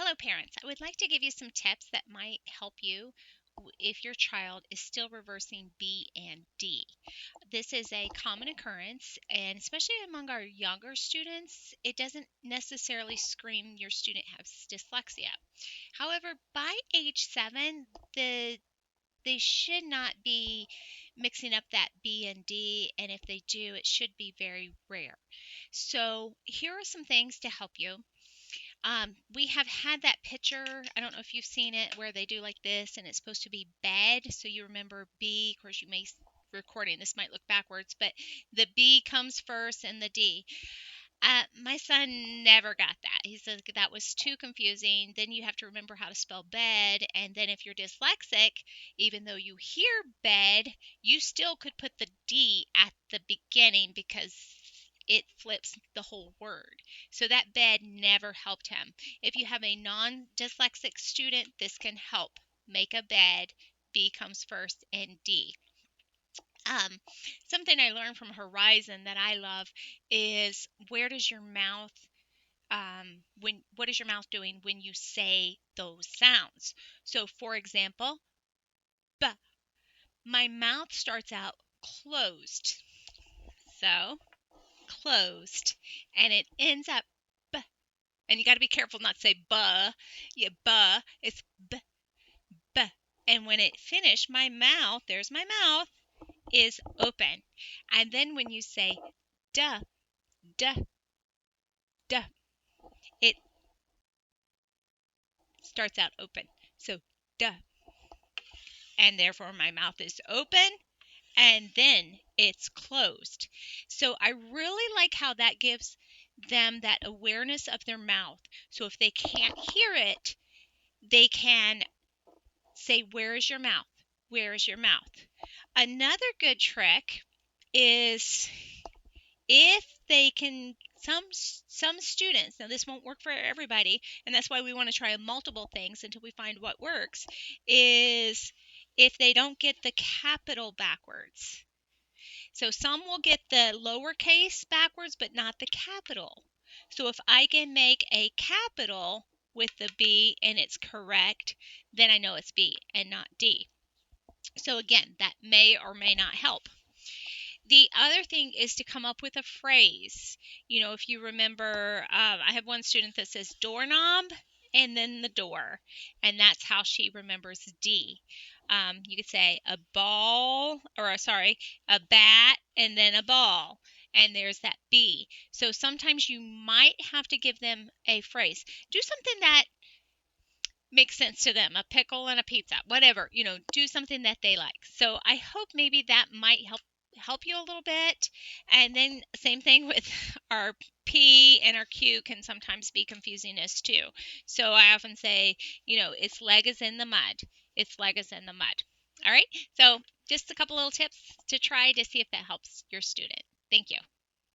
Hello, parents. I would like to give you some tips that might help you if your child is still reversing B and D. This is a common occurrence, and especially among our younger students, it doesn't necessarily scream your student has dyslexia. However, by age 7, they should not be mixing up that B and D, and if they do, it should be very rare. So, here are some things to help you. We have had that picture. I don't know if you've seen it where they do like this and it's supposed to be bed. So you remember B. Of course, you may recording this might look backwards, but the B comes first and the D. My son never got that. He said that was too confusing. Then you have to remember how to spell bed. And then if you're dyslexic, even though you hear bed, you still could put the D at the beginning because it flips the whole word. So that bed never helped him. If you have a non-dyslexic student, this can help. Make a bed, B comes first, and D. Um, Something I learned from Horizon that I love is where does your mouth what is your mouth doing when you say those sounds? So for example, b, my mouth starts out closed. So closed, and it ends up b, and you got to be careful not to say buh. Yeah, buh. It's b, b. And when it finished, my mouth, there's my mouth, is open. And then when you say duh, duh, duh, it starts out open. So duh. And therefore my mouth is open and then it's closed. So I really like how that gives them that awareness of their mouth. So if they can't hear it, they can say, where is your mouth? Where is your mouth? Another good trick is if they can some students, now this won't work for everybody, and that's why we want to try multiple things until we find what works, is if they don't get the capital backwards. So some will get the lowercase backwards but not the capital. So if I can make a capital with the B and it's correct, then I know it's B and not D. So again, that may or may not help. The other thing is to come up with a phrase. You know, if you remember, I have one student that says doorknob and then the door, and that's how she remembers D. You could say a ball, or sorry, a bat and then a ball, and there's that B. So sometimes you might have to give them a phrase. Do something that makes sense to them, a pickle and a pizza, whatever, do something that they like. So I hope maybe that might help you a little bit. And then same thing with our P and our Q can sometimes be confusing us too. So I often say, its leg is in the mud. Its leg is in the mud. All right. So just a couple little tips to try to see if that helps your student. Thank you.